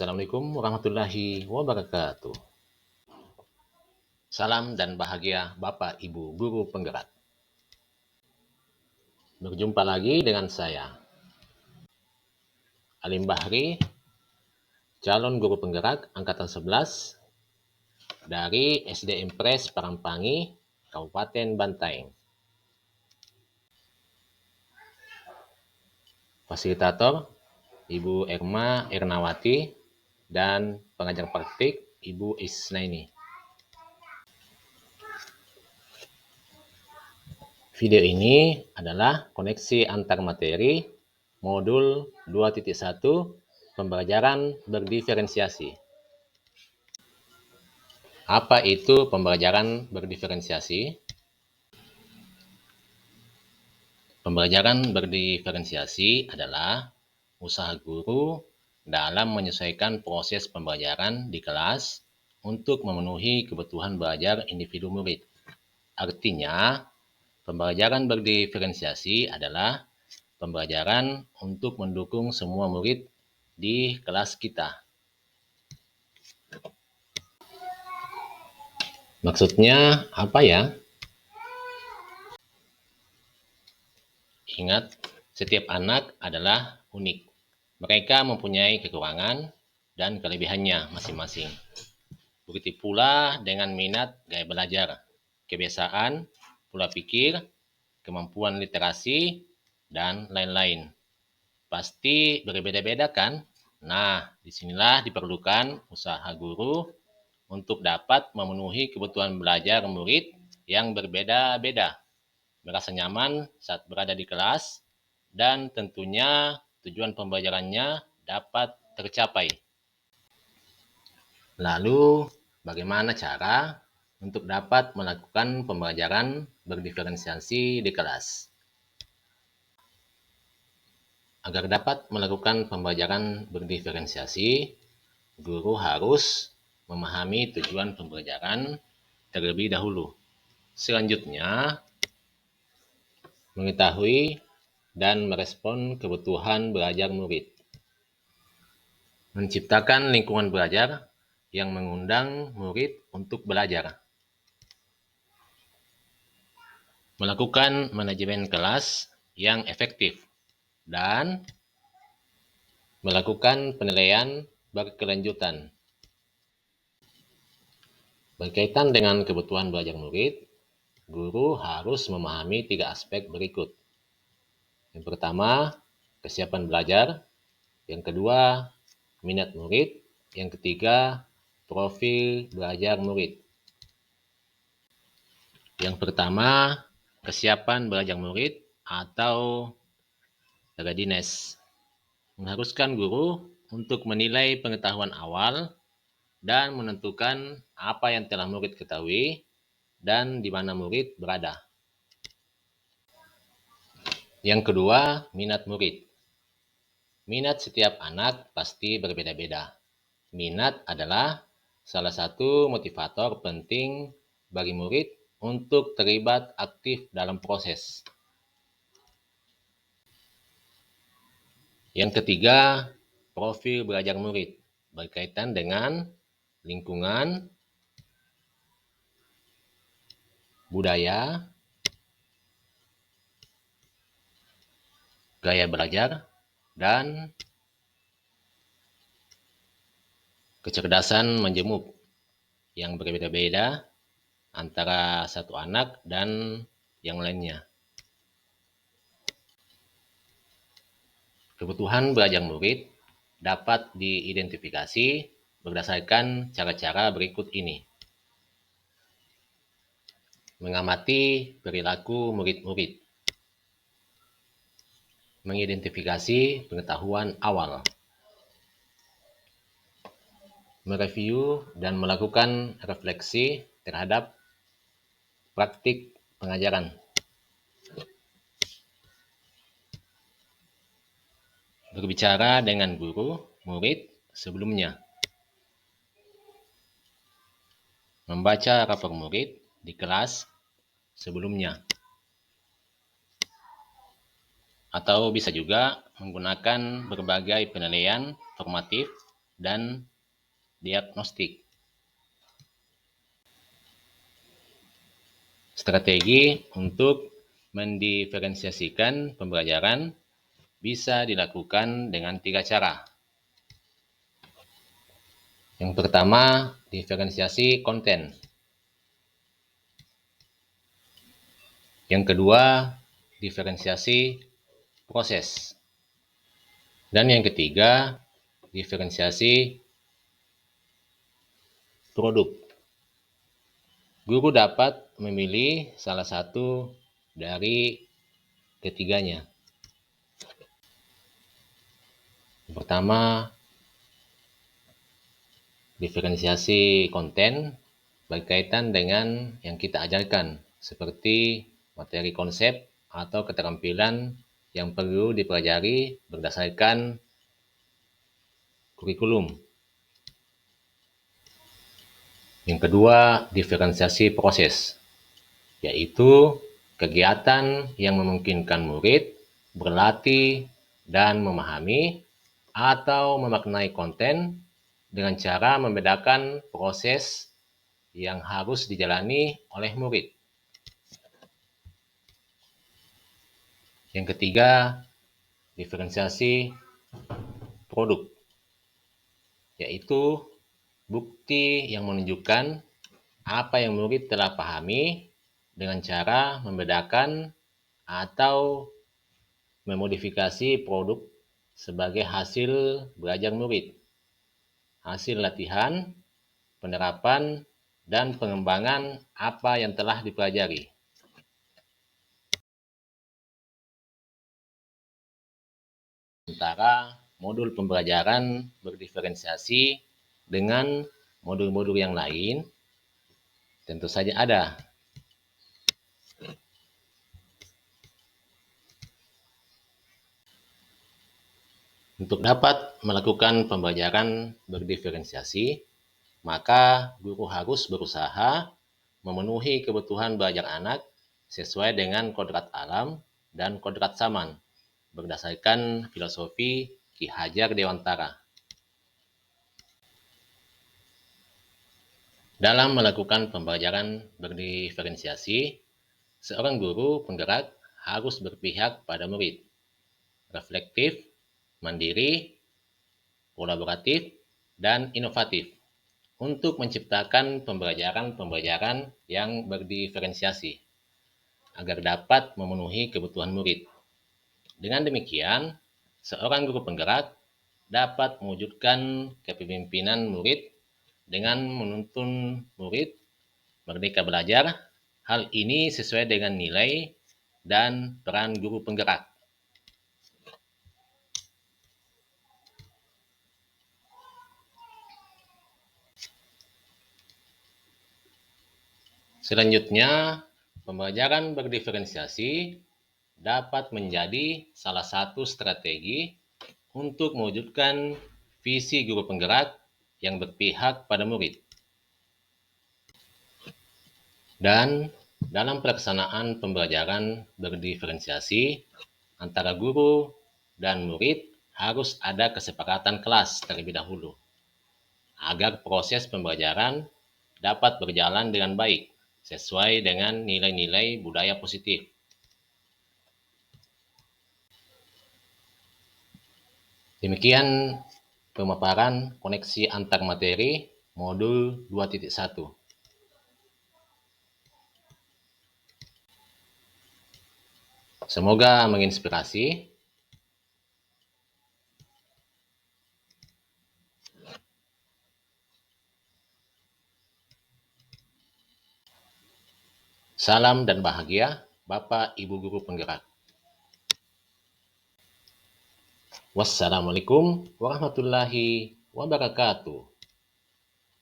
Assalamualaikum warahmatullahi wabarakatuh. Salam dan bahagia Bapak Ibu Guru Penggerak. Berjumpa lagi dengan saya, Alim Bahri, calon guru penggerak Angkatan 11 dari SD Impres Parangpangi, Kabupaten Bantaeng. Fasilitator Ibu Erma Ernawati dan pengajar praktik Ibu Isnaini. Video ini adalah koneksi antar materi modul 2.1 pembelajaran berdiferensiasi. Apa itu pembelajaran berdiferensiasi? Pembelajaran berdiferensiasi adalah usaha guru dalam menyesuaikan proses pembelajaran di kelas untuk memenuhi kebutuhan belajar individu murid. Artinya, pembelajaran berdiferensiasi adalah pembelajaran untuk mendukung semua murid di kelas kita. Maksudnya apa ya? Ingat, setiap anak adalah unik. Mereka mempunyai kekurangan dan kelebihannya masing-masing. Begitu pula dengan minat gaya belajar, kebiasaan, pola pikir, kemampuan literasi, dan lain-lain. Pasti berbeda-beda kan? Nah, disinilah diperlukan usaha guru untuk dapat memenuhi kebutuhan belajar murid yang berbeda-beda, merasa nyaman saat berada di kelas, dan tentunya tujuan pembelajarannya dapat tercapai. Lalu, bagaimana cara untuk dapat melakukan pembelajaran berdiferensiasi di kelas? Agar dapat melakukan pembelajaran berdiferensiasi, guru harus memahami tujuan pembelajaran terlebih dahulu. Selanjutnya, mengetahui dan merespon kebutuhan belajar murid. Menciptakan lingkungan belajar yang mengundang murid untuk belajar. Melakukan manajemen kelas yang efektif dan melakukan penilaian berkelanjutan. Berkaitan dengan kebutuhan belajar murid, guru harus memahami 3 aspek berikut. Yang pertama, kesiapan belajar. Yang kedua, minat murid. Yang ketiga, profil belajar murid. Yang pertama, kesiapan belajar murid atau readiness. Mengharuskan guru untuk menilai pengetahuan awal dan menentukan apa yang telah murid ketahui dan di mana murid berada. Yang kedua, minat murid. Minat setiap anak pasti berbeda-beda. Minat adalah salah satu motivator penting bagi murid untuk terlibat aktif dalam proses. Yang ketiga, profil belajar murid berkaitan dengan lingkungan, budaya, gaya belajar, dan kecerdasan menjemuk yang berbeda-beda antara satu anak dan yang lainnya. Kebutuhan belajar murid dapat diidentifikasi berdasarkan cara-cara berikut ini. Mengamati perilaku murid-murid. Mengidentifikasi pengetahuan awal. Mereview dan melakukan refleksi terhadap praktik pengajaran. Berbicara dengan guru, murid sebelumnya. Membaca rapor murid di kelas sebelumnya. Atau bisa juga menggunakan berbagai penilaian formatif dan diagnostik. Strategi untuk mendiferensiasikan pembelajaran bisa dilakukan dengan 3 cara. Yang pertama, diferensiasi konten. Yang kedua, diferensiasi proses. Dan yang ketiga, diferensiasi produk. Guru dapat memilih salah satu dari ketiganya. Yang pertama, diferensiasi konten berkaitan dengan yang kita ajarkan, seperti materi konsep atau keterampilan yang perlu dipelajari berdasarkan kurikulum. Yang kedua, diferensiasi proses, yaitu kegiatan yang memungkinkan murid berlatih dan memahami atau memaknai konten dengan cara membedakan proses yang harus dijalani oleh murid. Yang ketiga, diferensiasi produk, yaitu bukti yang menunjukkan apa yang murid telah pahami dengan cara membedakan atau memodifikasi produk sebagai hasil belajar murid, hasil latihan, penerapan, dan pengembangan apa yang telah dipelajari. Antara modul pembelajaran berdiferensiasi dengan modul-modul yang lain, tentu saja ada. Untuk dapat melakukan pembelajaran berdiferensiasi, maka guru harus berusaha memenuhi kebutuhan belajar anak sesuai dengan kodrat alam dan kodrat zaman, berdasarkan filosofi Ki Hajar Dewantara. Dalam melakukan pembelajaran berdiferensiasi, seorang guru penggerak harus berpihak pada murid, reflektif, mandiri, kolaboratif, dan inovatif untuk menciptakan pembelajaran-pembelajaran yang berdiferensiasi agar dapat memenuhi kebutuhan murid. Dengan demikian, seorang guru penggerak dapat mewujudkan kepemimpinan murid dengan menuntun murid merdeka belajar. Hal ini sesuai dengan nilai dan peran guru penggerak. Selanjutnya, pembelajaran berdiferensiasi dapat menjadi salah satu strategi untuk mewujudkan visi guru penggerak yang berpihak pada murid. Dan dalam pelaksanaan pembelajaran berdiferensiasi antara guru dan murid harus ada kesepakatan kelas terlebih dahulu agar proses pembelajaran dapat berjalan dengan baik sesuai dengan nilai-nilai budaya positif. Demikian pemaparan koneksi antar materi modul 2.1. Semoga menginspirasi. Salam dan bahagia, Bapak Ibu Guru Penggerak. Wassalamualaikum warahmatullahi wabarakatuh.